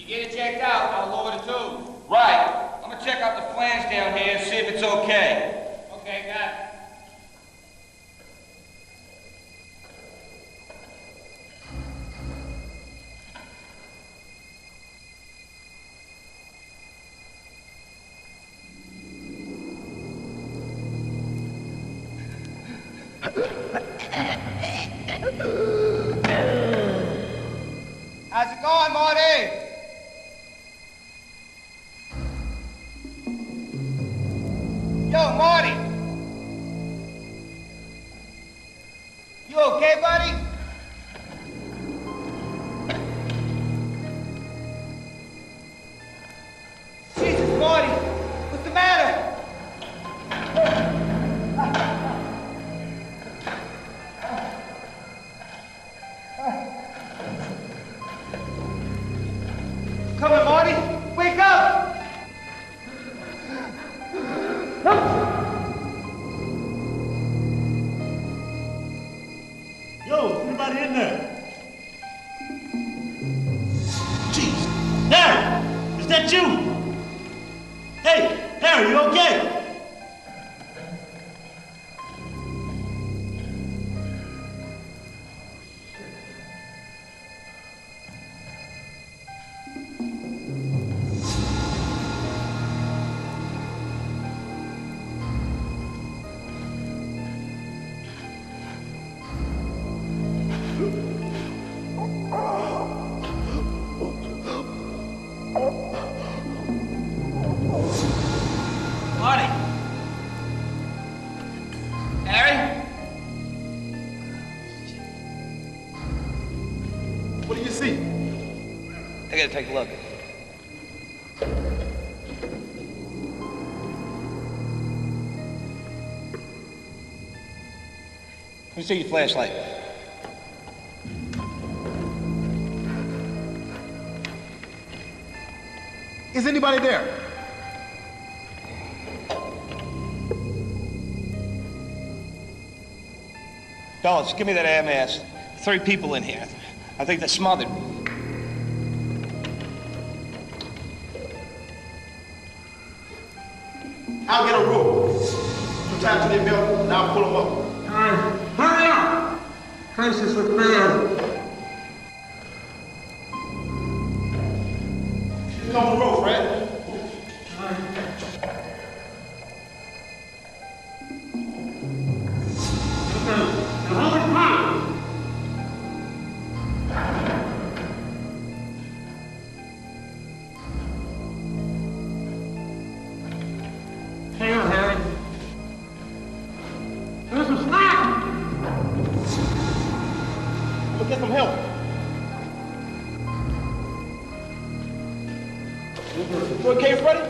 You get it checked out, I'll lower the tube. Right. I'm gonna check out the flange down here and see if it's okay. Okay, got it. How's it going, Marty? Yo, Marty! You okay, buddy? Jesus, Marty! What's the matter? Come on, Marty! Wake up! Yo, is anybody in there? Jeez. Harry! Is that you? Hey, Harry, you okay? Marty! Harry? What do you see? I gotta take a look. Let me see your flashlight. Is anybody there? Dulles, give me that air mask. 3 people in here. I think they're smothered. I'll get a rope. You tie to their belt, and I'll pull them up. Hurry up! Crisis with man. Get on the rope, Fred. Hang on, Harry. There's some slack! I'm gonna get some help. You okay, Freddie?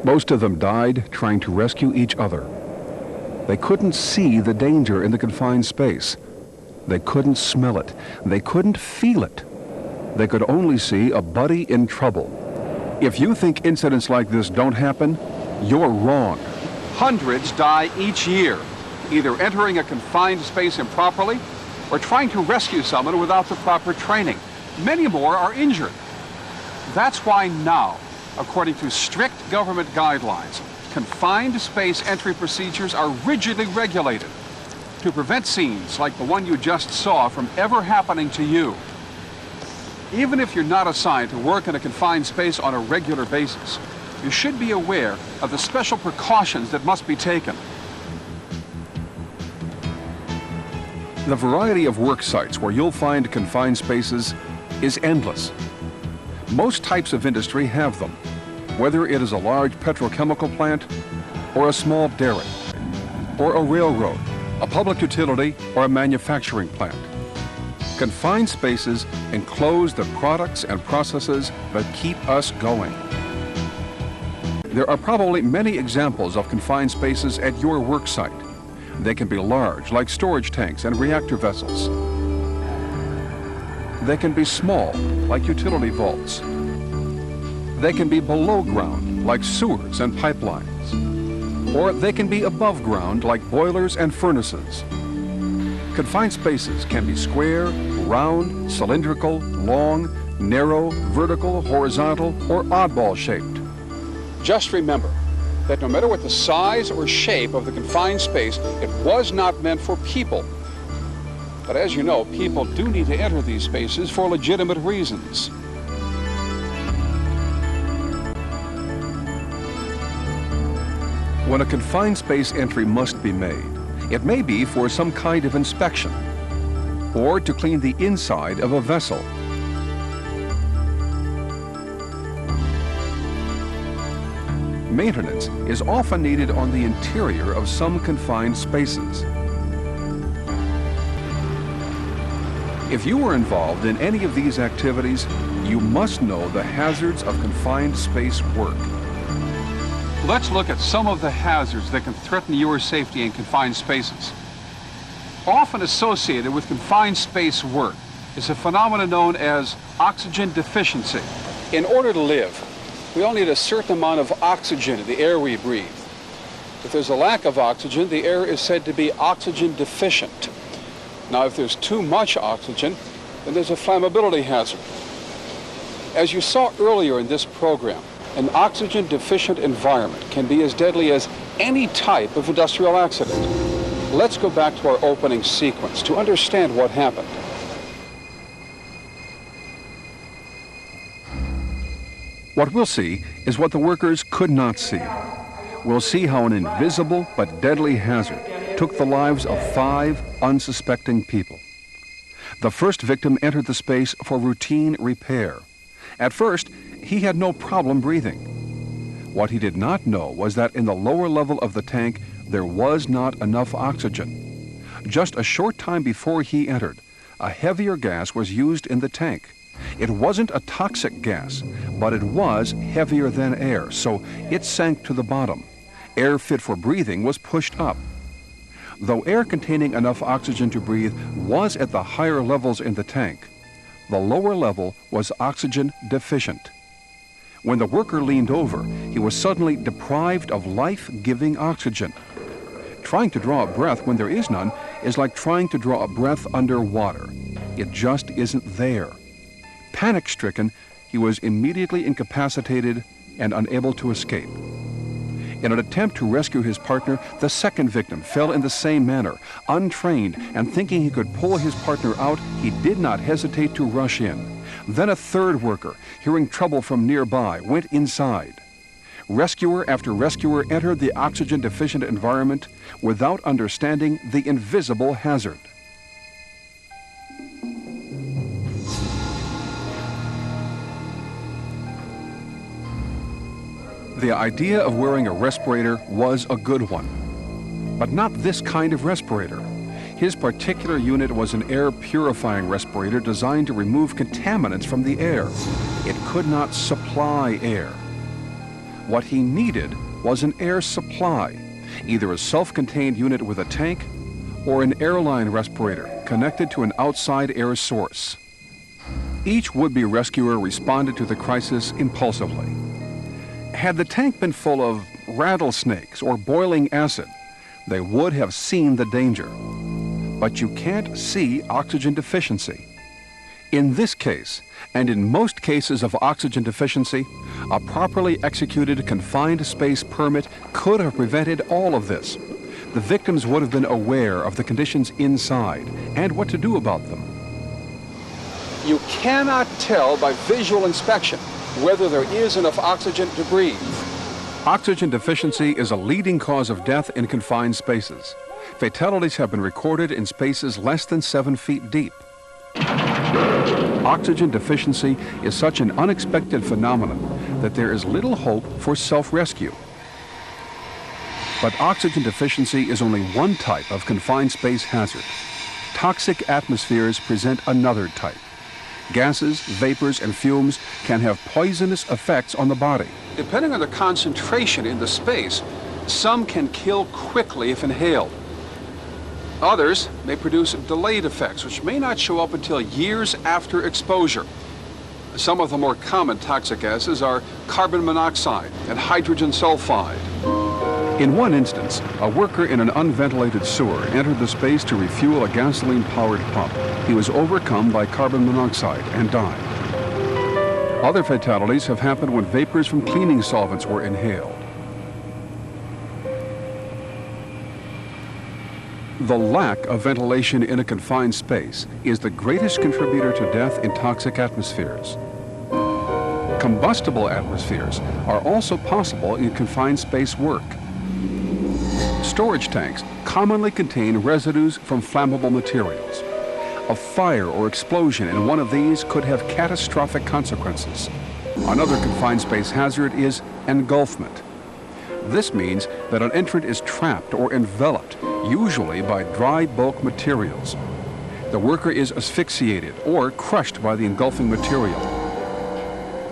Most of them died trying to rescue each other. They couldn't see the danger in the confined space. They couldn't smell it. They couldn't feel it. They could only see a buddy in trouble. If you think incidents like this don't happen, you're wrong. Hundreds die each year, either entering a confined space improperly or trying to rescue someone without the proper training. Many more are injured. That's why now, according to strict government guidelines, confined space entry procedures are rigidly regulated. to prevent scenes like the one you just saw from ever happening to you. Even if you're not assigned to work in a confined space on a regular basis, you should be aware of the special precautions that must be taken. The variety of work sites where you'll find confined spaces is endless. Most types of industry have them, whether it is a large petrochemical plant or a small dairy, or a railroad, a public utility, or a manufacturing plant. Confined spaces enclose the products and processes that keep us going. There are probably many examples of confined spaces at your work site. They can be large, like storage tanks and reactor vessels. They can be small, like utility vaults. They can be below ground, like sewers and pipelines. Or they can be above ground, like boilers and furnaces. Confined spaces can be square, round, cylindrical, long, narrow, vertical, horizontal, or oddball shaped. Just remember that no matter what the size or shape of the confined space, it was not meant for people. But as you know, people do need to enter these spaces for legitimate reasons. When a confined space entry must be made, it may be for some kind of inspection, or to clean the inside of a vessel. Maintenance is often needed on the interior of some confined spaces. If you are involved in any of these activities, you must know the hazards of confined space work. Let's look at some of the hazards that can threaten your safety in confined spaces. Often associated with confined space work is a phenomenon known as oxygen deficiency. In order to live, we all need a certain amount of oxygen in the air we breathe. If there's a lack of oxygen, the air is said to be oxygen deficient. Now, if there's too much oxygen, then there's a flammability hazard. As you saw earlier in this program, an oxygen deficient environment can be as deadly as any type of industrial accident. Let's go back to our opening sequence to understand what happened. What we'll see is what the workers could not see. We'll see how an invisible but deadly hazard took the lives of 5 unsuspecting people. The first victim entered the space for routine repair. At first, he had no problem breathing. What he did not know was that in the lower level of the tank, there was not enough oxygen. Just a short time before he entered, a heavier gas was used in the tank. It wasn't a toxic gas, but it was heavier than air, so it sank to the bottom. Air fit for breathing was pushed up. Though air containing enough oxygen to breathe was at the higher levels in the tank, the lower level was oxygen deficient. When the worker leaned over, he was suddenly deprived of life-giving oxygen. Trying to draw a breath when there is none is like trying to draw a breath underwater. It just isn't there. Panic-stricken, he was immediately incapacitated and unable to escape. In an attempt to rescue his partner, the second victim fell in the same manner. Untrained and thinking he could pull his partner out, he did not hesitate to rush in. Then a third worker, hearing trouble from nearby, went inside. Rescuer after rescuer entered the oxygen-deficient environment without understanding the invisible hazard. The idea of wearing a respirator was a good one, but not this kind of respirator. His particular unit was an air purifying respirator designed to remove contaminants from the air. It could not supply air. What he needed was an air supply, either a self-contained unit with a tank or an airline respirator connected to an outside air source. Each would-be rescuer responded to the crisis impulsively. Had the tank been full of rattlesnakes or boiling acid, they would have seen the danger. But you can't see oxygen deficiency. In this case, and in most cases of oxygen deficiency, a properly executed confined space permit could have prevented all of this. the victims would have been aware of the conditions inside and what to do about them. You cannot tell by visual inspection whether there is enough oxygen to breathe. Oxygen deficiency is a leading cause of death in confined spaces. Fatalities have been recorded in spaces less than 7 feet deep. Oxygen deficiency is such an unexpected phenomenon that there is little hope for self-rescue. But oxygen deficiency is only one type of confined space hazard. Toxic atmospheres present another type. Gases, vapors, and fumes can have poisonous effects on the body. Depending on the concentration in the space, some can kill quickly if inhaled. Others may produce delayed effects, which may not show up until years after exposure. Some of the more common toxic gases are carbon monoxide and hydrogen sulfide. In one instance, a worker in an unventilated sewer entered the space to refuel a gasoline-powered pump. He was overcome by carbon monoxide and died. Other fatalities have happened when vapors from cleaning solvents were inhaled. The lack of ventilation in a confined space is the greatest contributor to death in toxic atmospheres. Combustible atmospheres are also possible in confined space work. Storage tanks commonly contain residues from flammable materials. A fire or explosion in one of these could have catastrophic consequences. Another confined space hazard is engulfment. This means that an entrant is trapped or enveloped, usually by dry bulk materials. The worker is asphyxiated or crushed by the engulfing material.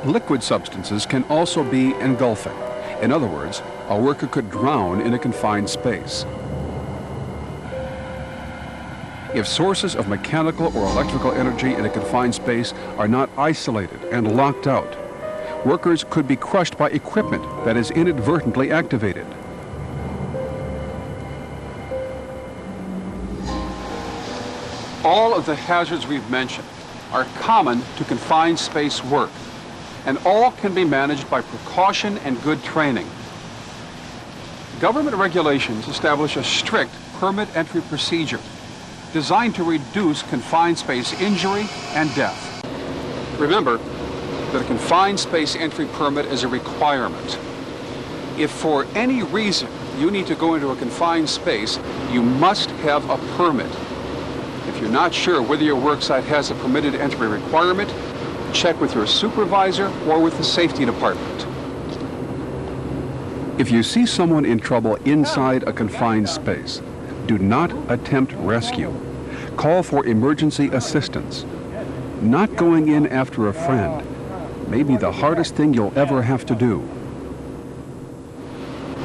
Liquid substances can also be engulfing. In other words, a worker could drown in a confined space. If sources of mechanical or electrical energy in a confined space are not isolated and locked out, workers could be crushed by equipment that is inadvertently activated. All of the hazards we've mentioned are common to confined space work, and all can be managed by precaution and good training. Government regulations establish a strict permit entry procedure designed to reduce confined space injury and death. Remember that a confined space entry permit is a requirement. If for any reason you need to go into a confined space, you must have a permit. If you're not sure whether your worksite has a permitted entry requirement, check with your supervisor or with the safety department. If you see someone in trouble inside a confined space, do not attempt rescue. Call for emergency assistance. Not going in after a friend may be the hardest thing you'll ever have to do.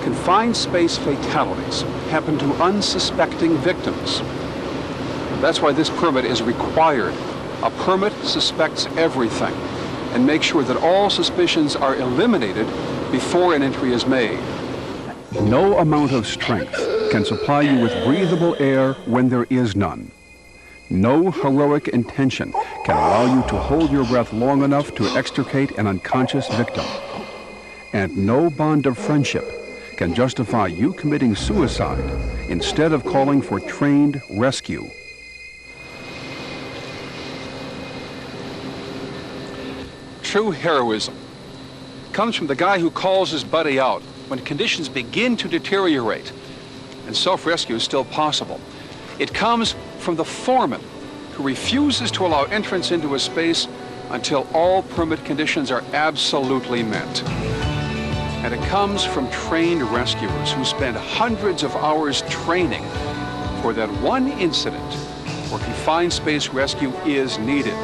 Confined space fatalities happen to unsuspecting victims. That's why this permit is required. A permit suspects everything and makes sure that all suspicions are eliminated before an entry is made. No amount of strength can supply you with breathable air when there is none. No heroic intention can allow you to hold your breath long enough to extricate an unconscious victim. And no bond of friendship can justify you committing suicide instead of calling for trained rescue. True heroism comes from the guy who calls his buddy out when conditions begin to deteriorate and self-rescue is still possible. It comes from the foreman who refuses to allow entrance into a space until all permit conditions are absolutely met. And it comes from trained rescuers who spend hundreds of hours training for that one incident where confined space rescue is needed.